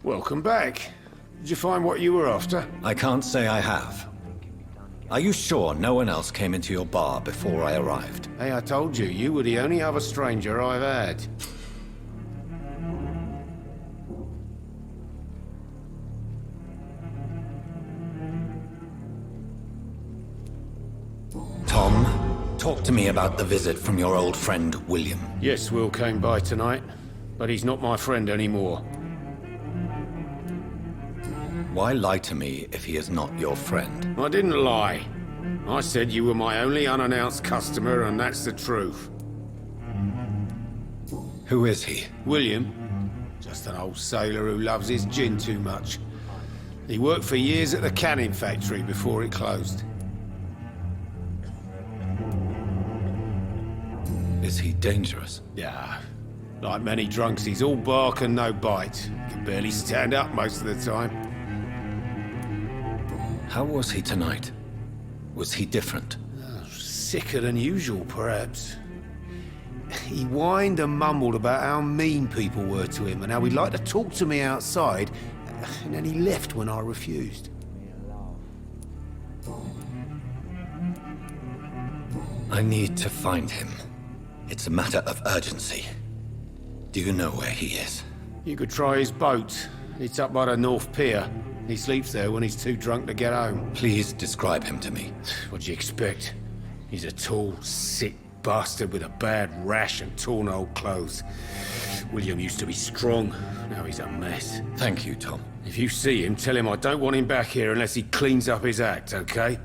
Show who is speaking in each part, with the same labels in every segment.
Speaker 1: Welcome back. Did you find what you were after?
Speaker 2: I can't say I have. Are you sure no one else came into your bar before I arrived?
Speaker 1: Hey, I told you, you were the only other stranger I've had.
Speaker 2: Tom, talk to me about the visit from your old friend, William.
Speaker 1: Yes, Will came by tonight, but he's not my friend anymore.
Speaker 2: Why lie to me if he is not your friend?
Speaker 1: I didn't lie. I said you were my only unannounced customer, and that's the truth.
Speaker 2: Who is he?
Speaker 1: William. Just an old sailor who loves his gin too much. He worked for years at the canning factory before it closed.
Speaker 2: Is he dangerous?
Speaker 1: Yeah. Like many drunks, he's all bark and no bite. He can barely stand up most of the time.
Speaker 2: How was he tonight? Was he different?
Speaker 1: Sicker than usual, perhaps. He whined and mumbled about how mean people were to him and how he'd like to talk to me outside, and then he left when I refused.
Speaker 2: I need to find him. It's a matter of urgency. Do you know where he is?
Speaker 1: You could try his boat. It's up by the North Pier. He sleeps there when he's too drunk to get home.
Speaker 2: Please describe him to me.
Speaker 1: What do you expect? He's a tall, sick bastard with a bad rash and torn old clothes. William used to be strong. Now he's a mess.
Speaker 2: Thank you, Tom.
Speaker 1: If you see him, tell him I don't want him back here unless he cleans up his act, okay?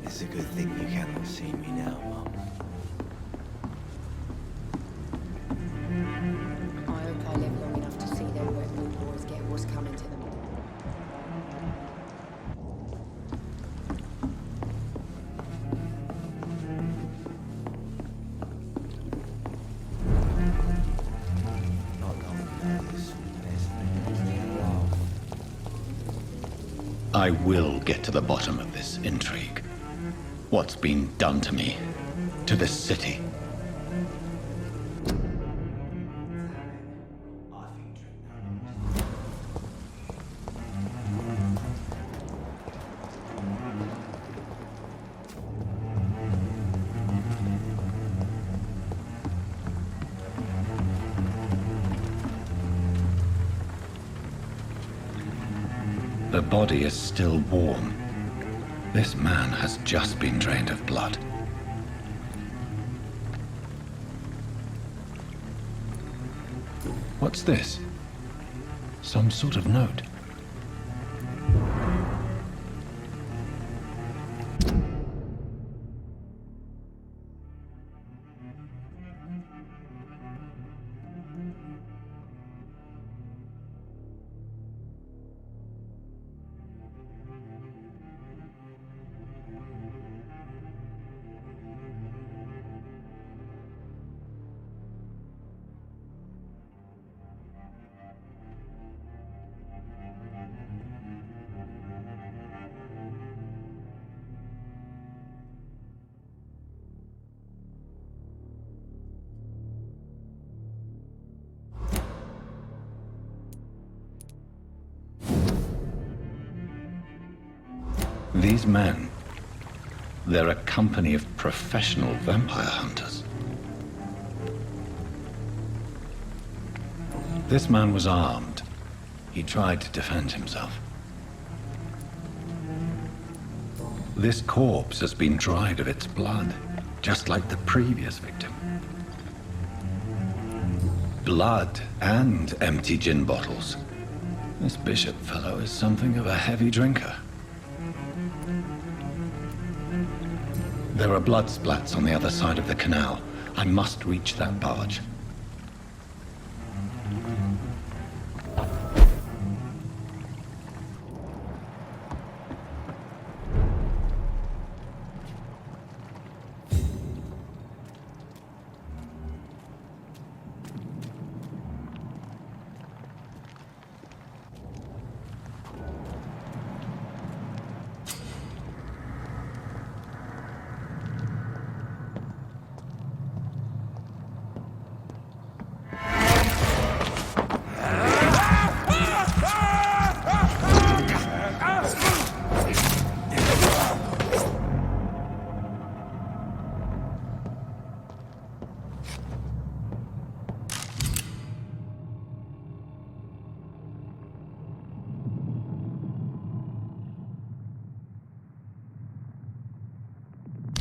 Speaker 3: It's a good thing you cannot see me now, Mum.
Speaker 4: I hope I live long enough to see them wet blue boys get what's coming to them.
Speaker 3: Not long ago, this best me love.
Speaker 5: I will get to the bottom of this intrigue. What's been done to me, to this city. The body is still warm. This man has just been drained of blood. What's this? Some sort of note. These men, they're a company of professional vampire hunters. This man was armed. He tried to defend himself. This corpse has been dried of its blood, just like the previous victim. blood and empty gin bottles. This bishop fellow is something of a heavy drinker. There are blood splats on the other side of the canal. I must reach that barge.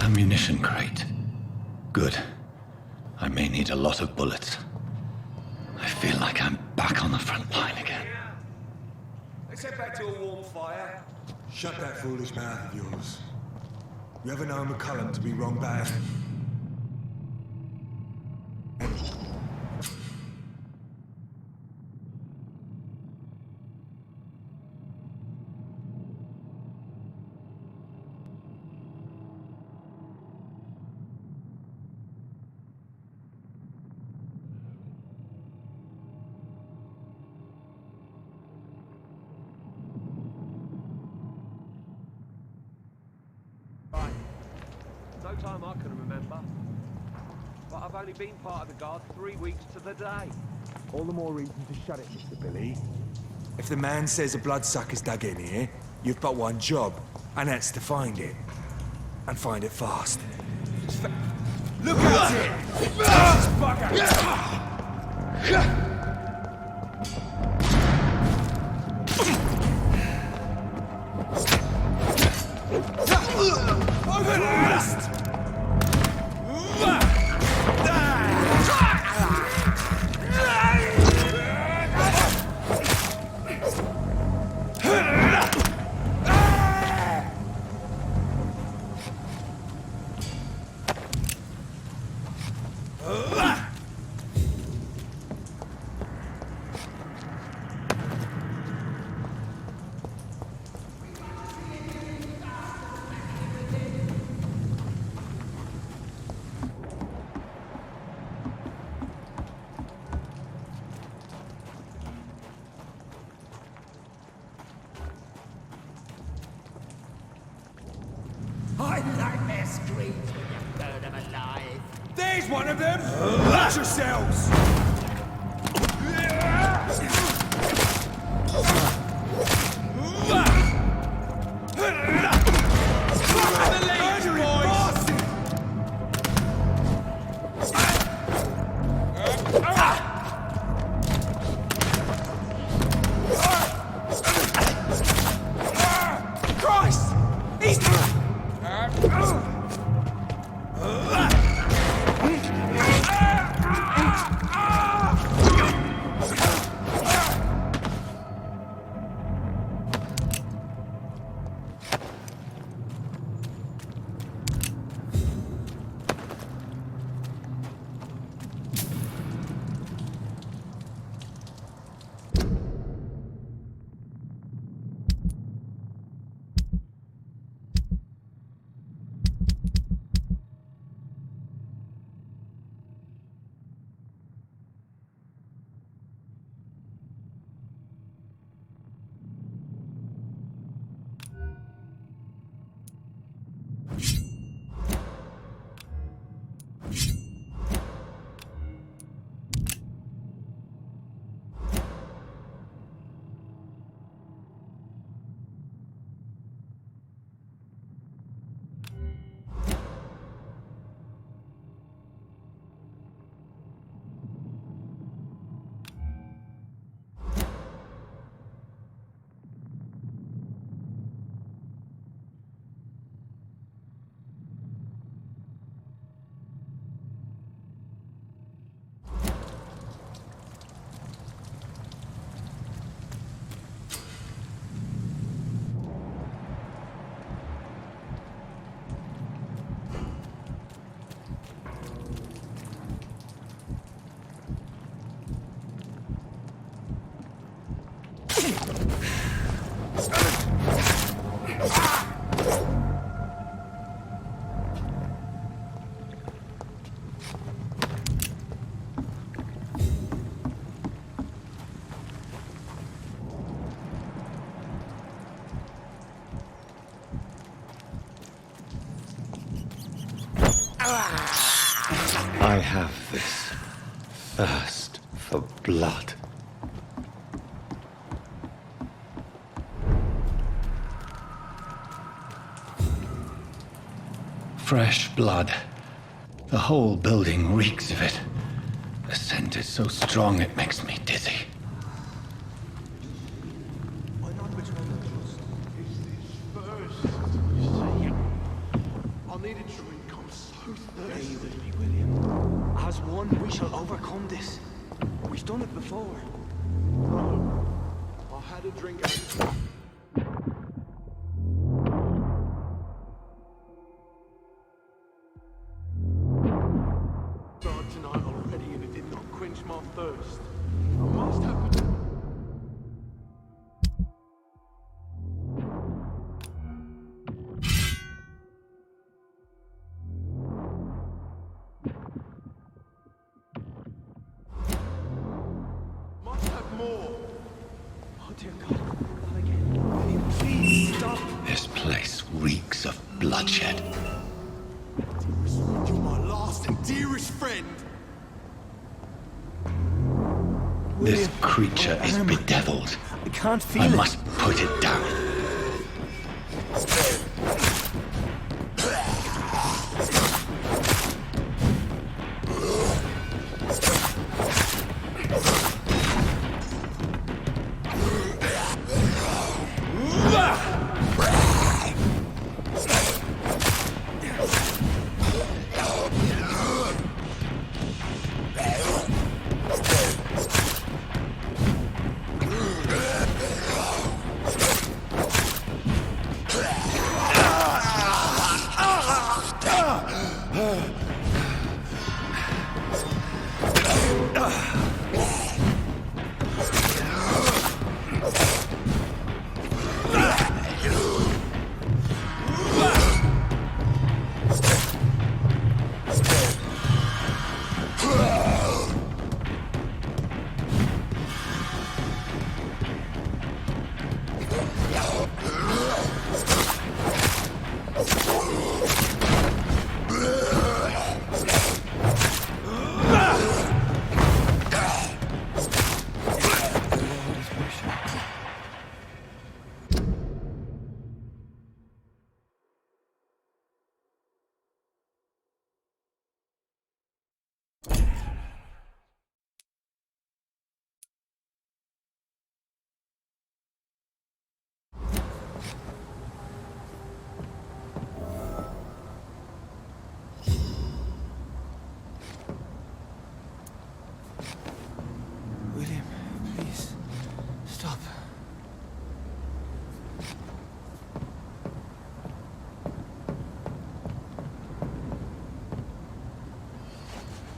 Speaker 5: Ammunition crate. Good. I may need a lot of bullets. I feel like I'm back on the front line again.
Speaker 6: Let's head back to a warm fire.
Speaker 7: Shut that foolish mouth of yours. You ever know McCullum to be wrong bad?
Speaker 6: No time I can remember. But I've only been part of the guard 3 weeks to the day.
Speaker 7: All the more reason to shut it, Mr. Billy. If the man says a bloodsucker's dug in here, you've but one job, and that's to find it. And find it fast. Look at it!
Speaker 8: I nightmare screams when you burn them alive.
Speaker 7: There's one of them! Watch yourselves! Christ! He's...
Speaker 5: have this thirst for blood. Fresh blood. The whole building reeks of it. The scent is so strong it makes me dizzy.
Speaker 3: I'll need a drink. I'm so thirsty. Stay with me, William. As one, we shall overcome this. We've done it before. No. I had a drink. Started tonight already, and it did not quench my thirst. I must have. Must have more. Oh dear God, not again. William, please stop.
Speaker 5: This place reeks of bloodshed.
Speaker 3: You're my last and dearest friend.
Speaker 5: This creature is bedeviled.
Speaker 3: I can't feel
Speaker 5: I
Speaker 3: it.
Speaker 5: must put it down.
Speaker 3: William, please, stop.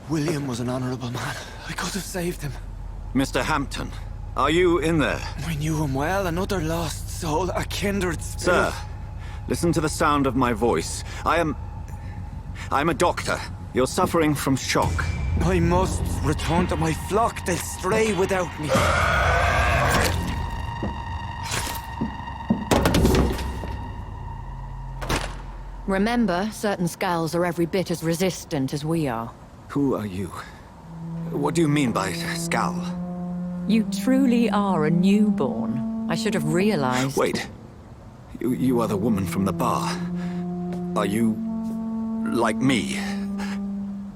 Speaker 3: William was an honorable man. I could have saved him.
Speaker 2: Mr. Hampton, are you in there?
Speaker 3: I knew him well, another lost soul, a kindred spirit.
Speaker 2: Sir, listen to the sound of my voice. I'm a doctor. You're suffering from shock.
Speaker 3: I must return to my flock. They'll stray without me.
Speaker 4: Remember, certain skals are every bit as resistant as we are.
Speaker 2: Who are you? What do you mean by skal?
Speaker 4: You truly are a newborn. I should have realized.
Speaker 2: Wait. You are the woman from the bar. Are you like me?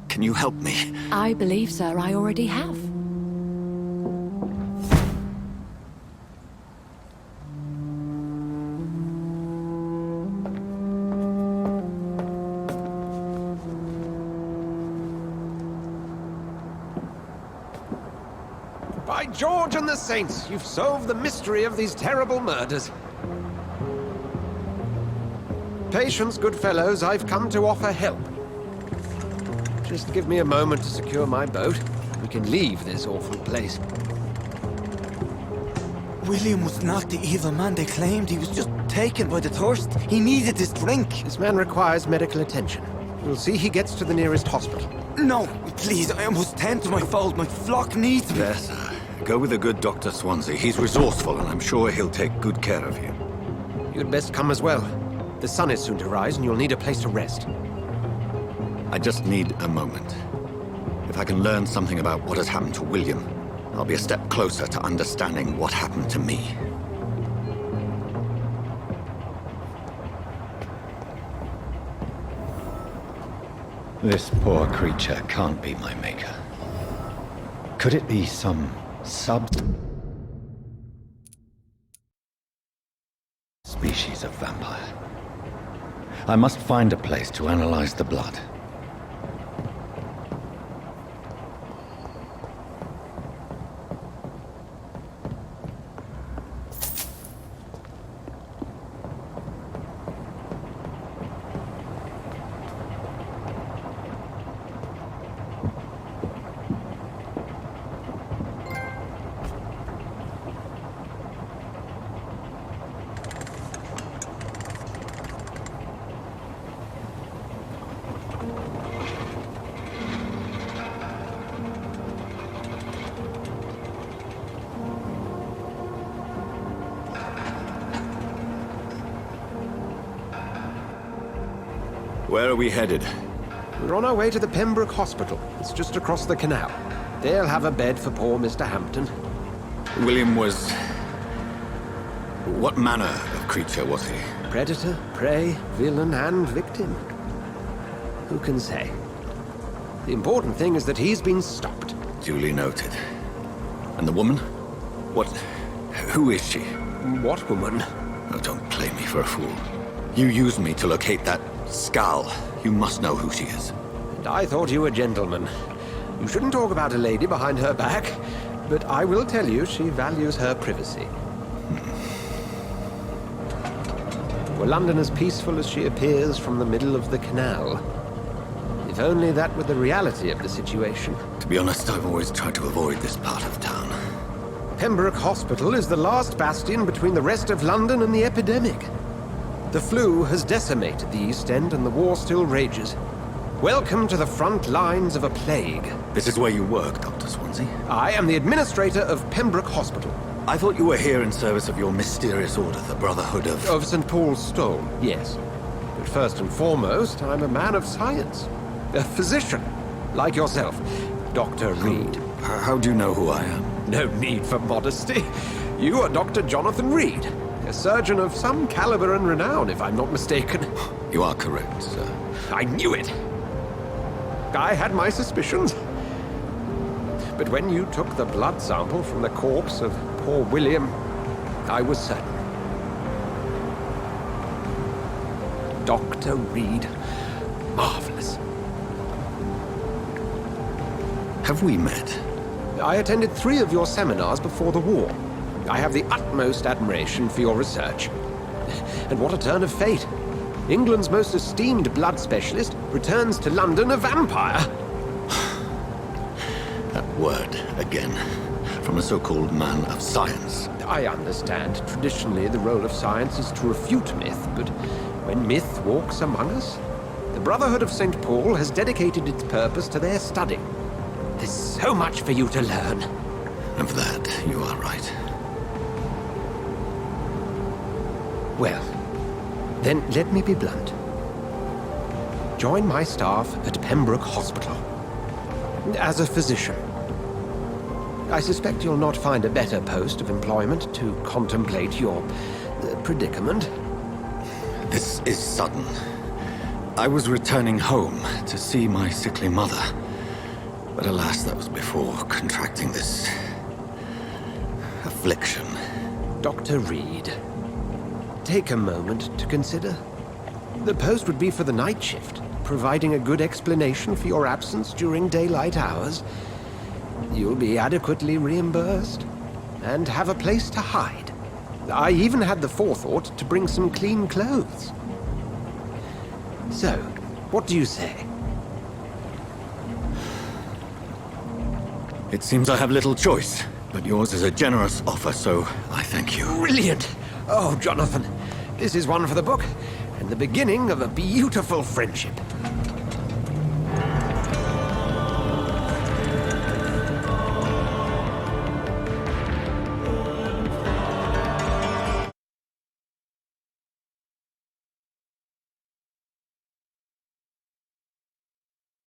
Speaker 2: Can you help me?
Speaker 4: I believe, sir, I already have.
Speaker 6: By George and the Saints, you've solved the mystery of these terrible murders. Patience, good fellows, I've come to offer help. Just give me a moment to secure my boat. We can leave this awful place.
Speaker 3: William was not the evil man they claimed. He was just taken by the thirst. He needed this drink.
Speaker 6: This man requires medical attention. We'll see he gets to the nearest hospital.
Speaker 3: No, please, I must tend to my fold. My flock needs me.
Speaker 2: Yes, sir. Go with the good Dr. Swansea. He's resourceful, and I'm sure he'll take good care of you.
Speaker 6: You'd best come as well. The sun is soon to rise, and you'll need a place to rest.
Speaker 2: I just need a moment. If I can learn something about what has happened to William, I'll be a step closer to understanding what happened to me.
Speaker 5: This poor creature can't be my maker. Could it be some species of vampire? I must find a place to analyze the blood.
Speaker 2: Where are we headed?
Speaker 6: We're on our way to the Pembroke Hospital. It's just across the canal. They'll have a bed for poor Mr. Hampton.
Speaker 2: William was... What manner of creature was he?
Speaker 6: Predator, prey, villain, and victim. Who can say? The important thing is that he's been stopped.
Speaker 2: Duly noted. And the woman? What... Who is she?
Speaker 6: What woman?
Speaker 2: Oh, don't play me for a fool. You used me to locate that skal. You must know who she is.
Speaker 6: And I thought you a gentleman. You shouldn't talk about a lady behind her back, but I will tell you she values her privacy. Were London as peaceful as she appears from the middle of the canal? If only that were the reality of the situation.
Speaker 2: To be honest, I've always tried to avoid this part of town.
Speaker 6: Pembroke Hospital is the last bastion between the rest of London and the epidemic. The flu has decimated the East End and the war still rages. Welcome to the front lines of a plague.
Speaker 2: This is where you work, Dr. Swansea?
Speaker 6: I am the administrator of Pembroke Hospital.
Speaker 2: I thought you were here in service of your mysterious order, the Brotherhood of...
Speaker 6: Of St. Paul's Stone, yes. But first and foremost, I'm a man of science. A physician, like yourself, Dr. Reid.
Speaker 2: How do you know who I am?
Speaker 6: No need for modesty. You are Dr. Jonathan Reid, a surgeon of some caliber and renown, if I'm not mistaken.
Speaker 2: You are correct, sir.
Speaker 6: I knew it! I had my suspicions. But when you took the blood sample from the corpse of poor William, I was certain. Dr. Reid. Marvelous.
Speaker 2: Have we met?
Speaker 6: I attended 3 of your seminars before the war. I have the utmost admiration for your research. And what a turn of fate. England's most esteemed blood specialist returns to London a vampire.
Speaker 2: That word, again. From a so-called man of science.
Speaker 6: I understand. Traditionally, the role of science is to refute myth, but when myth walks among us, the Brotherhood of St. Paul has dedicated its purpose to their study. There's so much for you to learn.
Speaker 2: Of that, you are right.
Speaker 6: Well, then let me be blunt. Join my staff at Pembroke Hospital. As a physician. I suspect you'll not find a better post of employment to contemplate your predicament.
Speaker 2: This is sudden. I was returning home to see my sickly mother. But alas, that was before contracting this... affliction.
Speaker 6: Dr. Reid, take a moment to consider. The post would be for the night shift, providing a good explanation for your absence during daylight hours. You'll be adequately reimbursed, and have a place to hide. I even had the forethought to bring some clean clothes. So, what do you say?
Speaker 2: It seems I have little choice, but yours is a generous offer, so I thank you.
Speaker 6: Brilliant! Oh, Jonathan, this is one for the book, and the beginning of a beautiful friendship.